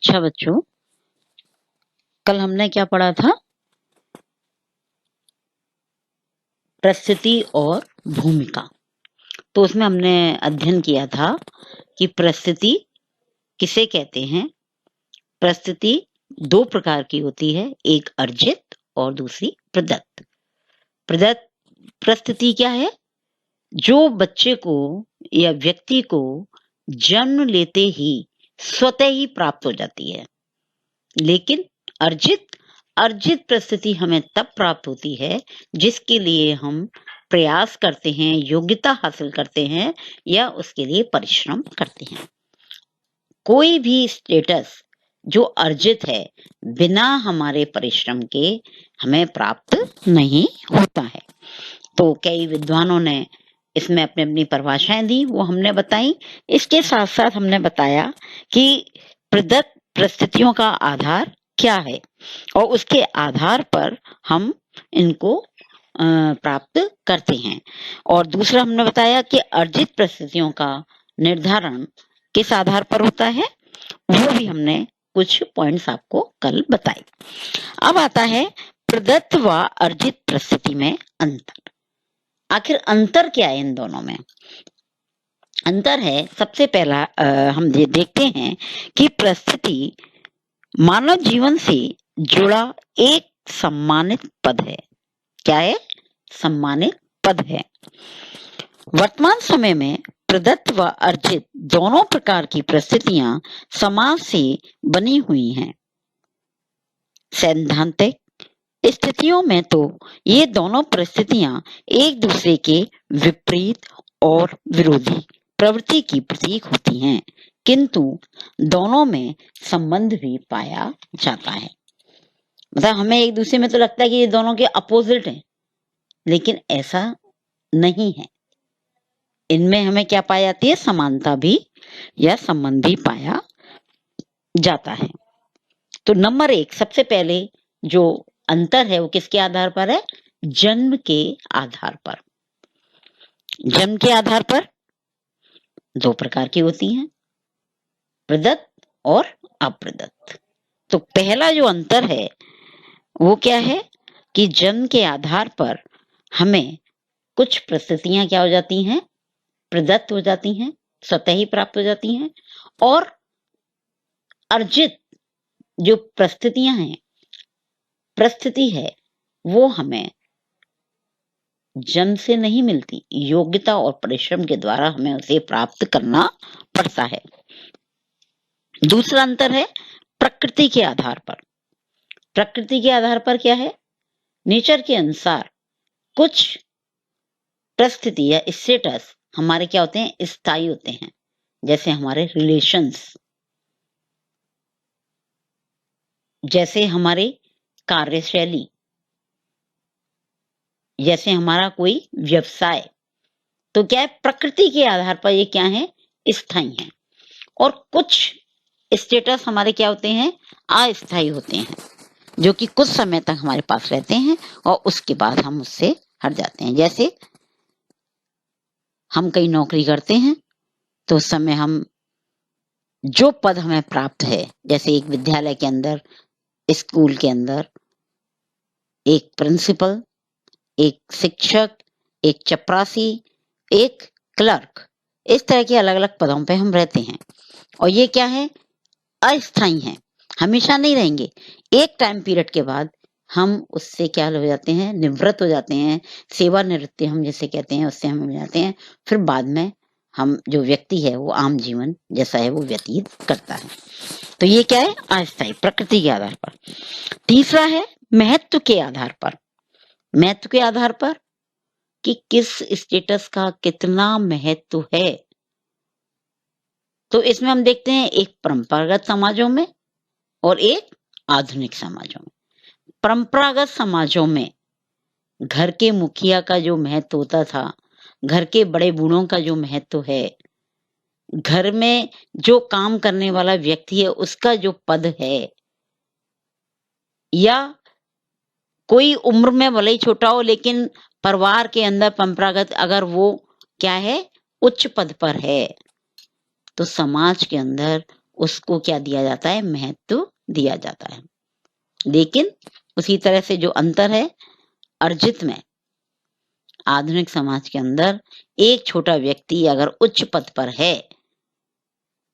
अच्छा बच्चों, कल हमने क्या पढ़ा था? परिस्थिति और भूमिका। तो उसमें हमने अध्ययन किया था कि परिस्थिति किसे कहते हैं। परिस्थिति दो प्रकार की होती है, एक अर्जित और दूसरी प्रदत्त। प्रदत्त परिस्थिति क्या है? जो बच्चे को या व्यक्ति को जन्म लेते ही स्वतः ही प्राप्त हो जाती है। लेकिन अर्जित परिस्थिति हमें तब प्राप्त होती है जिसके लिए हम प्रयास करते हैं, योग्यता हासिल करते हैं या उसके लिए परिश्रम करते हैं। कोई भी स्टेटस जो अर्जित है, बिना हमारे परिश्रम के हमें प्राप्त नहीं होता है। तो कई विद्वानों ने इसमें अपनी अपनी परिभाषाएं दी, वो हमने बताई। इसके साथ साथ हमने बताया कि प्रदत्त परिस्थितियों का आधार क्या है और उसके आधार पर हम इनको प्राप्त करते हैं। और दूसरा हमने बताया कि अर्जित परिस्थितियों का निर्धारण किस आधार पर होता है, वो भी हमने कुछ पॉइंट्स आपको कल बताए। अब आता है प्रदत्त व अर्जित परिस्थिति में अंतर। आखिर अंतर क्या है इन दोनों में? अंतर है, सबसे पहला हम देखते हैं कि परिस्थिति मानव जीवन से जुड़ा एक सम्मानित पद है। क्या है? सम्मानित पद है। वर्तमान समय में प्रदत्त व अर्जित दोनों प्रकार की परिस्थितियां समाज से बनी हुई हैं। सैद्धांतिक स्थितियों में तो ये दोनों परिस्थितियां एक दूसरे के विपरीत और विरोधी प्रवृत्ति की प्रतीक होती हैं, किंतु दोनों में संबंध भी पाया जाता है। मतलब हमें एक दूसरे में तो लगता है कि ये दोनों के अपोजिट हैं, लेकिन ऐसा नहीं है। इनमें हमें क्या पाया जाती है? समानता भी या संबंध भी पाया जाता है। तो नंबर एक, सबसे पहले जो अंतर है वो किसके आधार पर है? जन्म के आधार पर। जन्म के आधार पर दो प्रकार की होती हैं, प्रदत्त और अप्रदत्त। तो पहला जो अंतर है वो क्या है कि जन्म के आधार पर हमें कुछ परिस्थितियां क्या हो जाती हैं? प्रदत्त हो जाती हैं, स्वतः ही प्राप्त हो जाती हैं। और अर्जित जो परिस्थितियां हैं, परिस्थिति है, वो हमें जन्म से नहीं मिलती, योग्यता और परिश्रम के द्वारा हमें उसे प्राप्त करना पड़ता है। दूसरा अंतर है प्रकृति के आधार पर। प्रकृति के आधार पर क्या है? नेचर के अनुसार कुछ परिस्थिति या स्टेटस हमारे क्या होते हैं? स्थायी होते हैं। जैसे हमारे रिलेशंस, जैसे हमारे कार्यशैली, जैसे हमारा कोई व्यवसाय। तो क्या है? प्रकृति के आधार पर ये क्या है? स्थायी हैं। और कुछ स्टेटस हमारे क्या होते हैं? अस्थायी होते हैं, जो कि कुछ समय तक हमारे पास रहते हैं और उसके बाद हम उससे हट जाते हैं। जैसे हम कहीं नौकरी करते हैं तो उस समय हम जो पद हमें प्राप्त है, जैसे एक विद्यालय के अंदर, स्कूल के अंदर एक प्रिंसिपल, एक शिक्षक, एक चपरासी, एक क्लर्क, इस तरह के अलग अलग पदों पे हम रहते हैं। और ये क्या है? अस्थायी हैं, हमेशा नहीं रहेंगे। एक टाइम पीरियड के बाद हम उससे क्या हो जाते हैं? निवृत्त हो जाते हैं। सेवानिवृत्ति हम जैसे कहते हैं, उससे हम हो जाते हैं। फिर बाद में हम जो व्यक्ति है वो आम जीवन जैसा है वो व्यतीत करता है। तो ये क्या है? अस्थायी, प्रकृति के आधार पर। तीसरा है महत्व के आधार पर। महत्व के आधार पर कि किस स्टेटस का कितना महत्व है। तो इसमें हम देखते हैं एक परंपरागत समाजों में और एक आधुनिक समाजों में। परंपरागत समाजों में घर के मुखिया का जो महत्व होता था, घर के बड़े बूढ़ों का जो महत्व है, घर में जो काम करने वाला व्यक्ति है उसका जो पद है, या कोई उम्र में भले ही छोटा हो लेकिन परिवार के अंदर परंपरागत अगर वो क्या है? उच्च पद पर है, तो समाज के अंदर उसको क्या दिया जाता है, महत्व दिया जाता है। लेकिन उसी तरह से जो अंतर है अर्जित में, आधुनिक समाज के अंदर एक छोटा व्यक्ति अगर उच्च पद पर है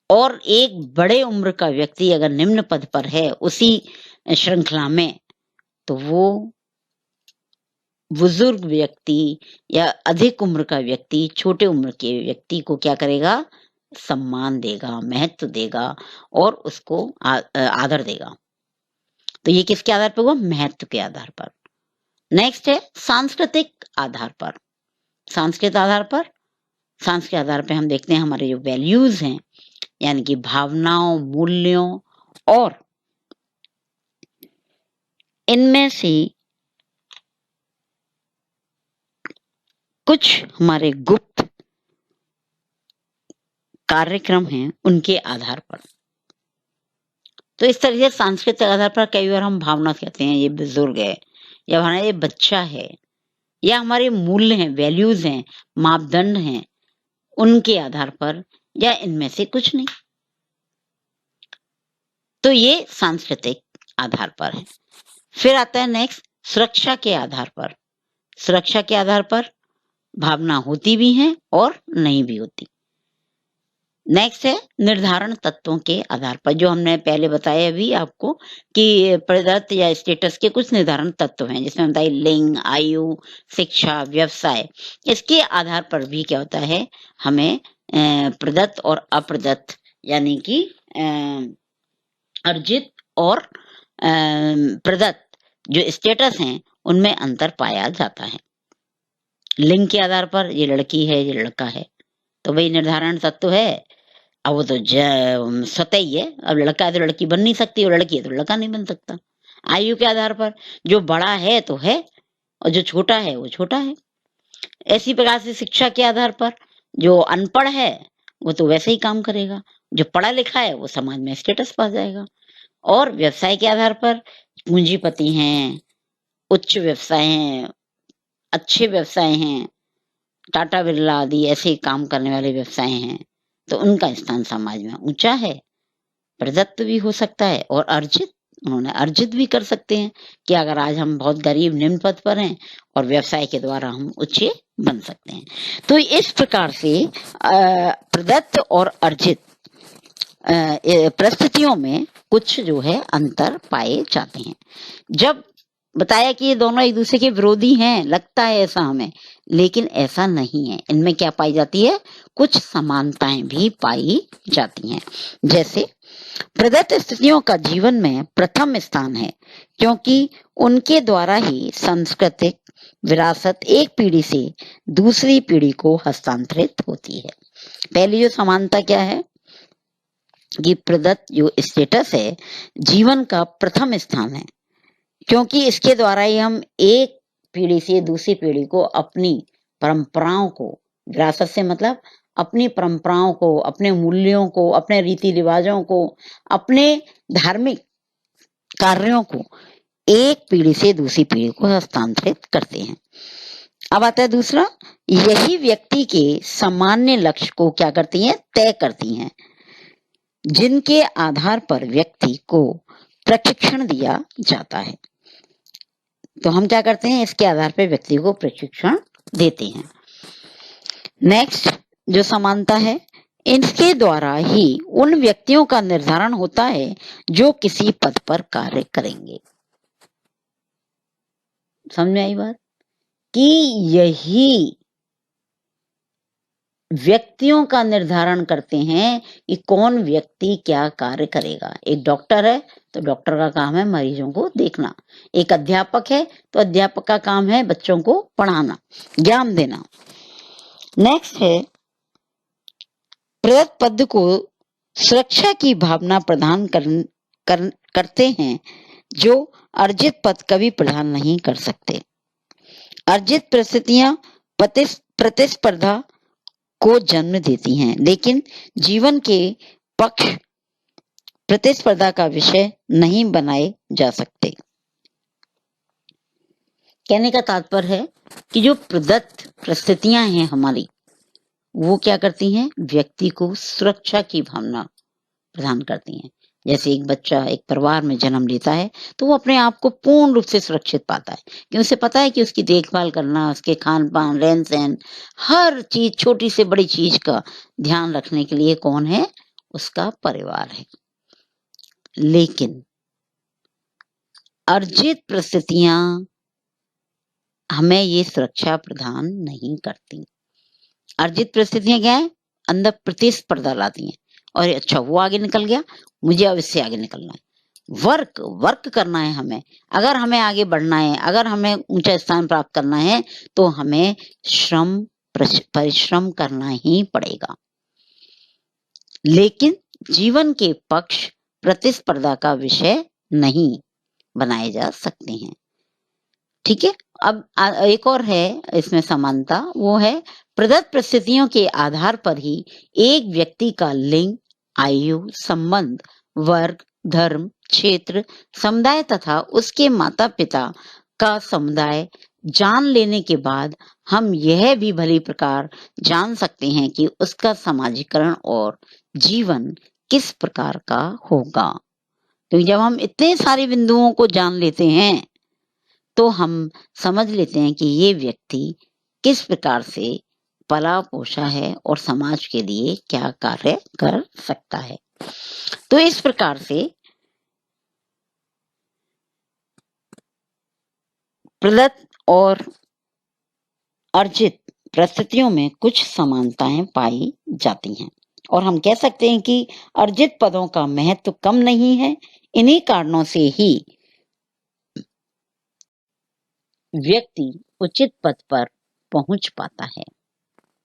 और एक बड़े उम्र का व्यक्ति अगर निम्न पद पर है उसी श्रृंखला में, तो वो बुजुर्ग व्यक्ति या अधिक उम्र का व्यक्ति छोटे उम्र के व्यक्ति को क्या करेगा, सम्मान देगा, महत्व देगा और उसको आदर देगा। तो ये किसके आधार पर हुआ, महत्व के आधार पर। नेक्स्ट है सांस्कृतिक आधार पर। सांस्कृतिक आधार पर हम देखते हैं हमारे जो वैल्यूज हैं, यानी कि भावनाओं, मूल्यों और इनमें से कुछ हमारे गुप्त कार्यक्रम हैं उनके आधार पर। तो इस तरह से सांस्कृतिक आधार पर कई बार हम भावना कहते हैं ये बुजुर्ग है, या हमारा ये बच्चा है, या हमारे मूल्य हैं, वैल्यूज हैं, मापदंड हैं, उनके आधार पर, या इनमें से कुछ नहीं। तो ये सांस्कृतिक आधार पर है। फिर आता है नेक्स्ट सुरक्षा के आधार पर। सुरक्षा के आधार पर भावना होती भी है और नहीं भी होती। नेक्स्ट है निर्धारण तत्वों के आधार पर, जो हमने पहले बताया अभी आपको कि प्रदत्त या स्टेटस के कुछ निर्धारण तत्व हैं, जिसमें बताइए लिंग, आयु, शिक्षा, व्यवसाय। इसके आधार पर भी क्या होता है, हमें प्रदत्त और अप्रदत्त यानी कि अर्जित और प्रदत्त जो स्टेटस हैं उनमें अंतर पाया जाता है। लिंग के आधार पर ये लड़की है, ये लड़का है, तो भाई निर्धारण तत्व है, अब वो तो स्वतः ही है। अब लड़का है तो लड़की बन नहीं सकती, और लड़की है तो लड़का नहीं बन सकता। आयु के आधार पर जो बड़ा है तो है और जो छोटा है वो छोटा है। ऐसी प्रकार से शिक्षा के आधार पर जो अनपढ़ है वो तो वैसे ही काम करेगा, जो पढ़ा लिखा है वो समाज में स्टेटस पा जाएगा। और व्यवसाय के आधार पर पूंजीपति हैं, उच्च व्यवसाय हैं, अच्छे व्यवसाय हैं, टाटा बिरला आदि ऐसे काम करने वाले व्यवसाय हैं, तो उनका स्थान समाज में ऊंचा है। प्रदत्त भी हो सकता है और अर्जित, उन्होंने अर्जित भी कर सकते हैं कि अगर आज हम बहुत गरीब निम्न पद पर हैं और व्यवसाय के द्वारा हम उच्च बन सकते हैं। तो इस प्रकार से प्रदत्त और अर्जित परिस्थितियों में कुछ जो है अंतर पाए जाते हैं। जब बताया कि ये दोनों एक दूसरे के विरोधी हैं, लगता है ऐसा हमें, लेकिन ऐसा नहीं है। इनमें क्या पाई जाती है, कुछ समानताएं भी पाई जाती हैं। जैसे प्रदत्त स्थितियों का जीवन में प्रथम स्थान है, क्योंकि उनके द्वारा ही सांस्कृतिक विरासत एक पीढ़ी से दूसरी पीढ़ी को हस्तांतरित होती है। पहली जो समानता क्या है कि प्रदत्त जो स्टेटस है जीवन का प्रथम स्थान है, क्योंकि इसके द्वारा ही हम एक पीढ़ी से दूसरी पीढ़ी को अपनी परंपराओं को, विरासत से मतलब अपनी परंपराओं को, अपने मूल्यों को, अपने रीति रिवाजों को, अपने धार्मिक कार्यों को एक पीढ़ी से दूसरी पीढ़ी को हस्तांतरित करते हैं। अब आता है दूसरा, यही व्यक्ति के सामान्य लक्ष्य को क्या करती हैं, तय करती हैं, जिनके आधार पर व्यक्ति को प्रशिक्षण दिया जाता है। तो हम क्या करते हैं, इसके आधार पर व्यक्ति को प्रशिक्षण देते हैं। नेक्स्ट जो समानता है, इनके द्वारा ही उन व्यक्तियों का निर्धारण होता है जो किसी पद पर कार्य करेंगे। समझ में आई बात, कि यही व्यक्तियों का निर्धारण करते हैं कि कौन व्यक्ति क्या कार्य करेगा। एक डॉक्टर है तो डॉक्टर का काम है मरीजों को देखना, एक अध्यापक है तो अध्यापक का काम है बच्चों को पढ़ाना, ज्ञान देना। नेक्स्ट है प्रदत्त पद को सुरक्षा की भावना प्रदान करते हैं, जो अर्जित पद कभी प्रदान नहीं कर सकते। अर्जित परिस्थितियां प्रतिस्पर्धा को जन्म देती हैं, लेकिन जीवन के पक्ष प्रतिस्पर्धा का विषय नहीं बनाए जा सकते। कहने का तात्पर्य है कि जो प्रदत्त परिस्थितियां हैं हमारी, वो क्या करती हैं, व्यक्ति को सुरक्षा की भावना प्रदान करती हैं। जैसे एक बच्चा एक परिवार में जन्म लेता है तो वो अपने आप को पूर्ण रूप से सुरक्षित पाता है, कि उसे पता है कि उसकी देखभाल करना, उसके खान-पान, रहन-सहन, हर चीज़ छोटी से बड़ी चीज़ का ध्यान रखने के लिए कौन है? उसका परिवार है। लेकिन अर्जित परिस्थितियाँ हमें ये सुरक्षा प्रदान नहीं करती। अर्जित परिस्थितियाँ क्या है? अंदर प्रतिस्पर्धा लाती हैं और अच्छा वो आगे निकल गया, मुझे अब इससे आगे निकलना है। वर्क करना है हमें। अगर हमें आगे बढ़ना है, अगर हमें ऊँचा स्थान प्राप्त करना है, तो हमें परिश्रम करना ही पड़ेगा। लेकिन जीवन के पक्ष प्रतिस्पर्धा का विषय नहीं बनाए जा सकते हैं। ठीक है? अब एक और है इसमें समानता, वो है प्रदत्त परिस्थितियों के आधार पर ही एक व्यक्ति का लिंग, आयु, संबंध, वर्ग, धर्म, क्षेत्र, समुदाय तथा उसके माता-पिता का समुदाय जान लेने के बाद हम यह भी भली प्रकार जान सकते हैं कि उसका समाजीकरण और जीवन किस प्रकार का होगा। तो जब हम इतने सारे बिंदुओं को जान लेते हैं, तो हम समझ लेते हैं कि ये व्यक्ति किस प्रकार से पला-पोसा है और समाज के लिए क्या कार्य कर सकता है। तो इस प्रकार से प्रदत्त और अर्जित परिस्थितियों में कुछ समानताएं पाई जाती हैं और हम कह सकते हैं कि अर्जित पदों का महत्व कम नहीं है। इन्हीं कारणों से ही व्यक्ति उचित पद पर पहुंच पाता है।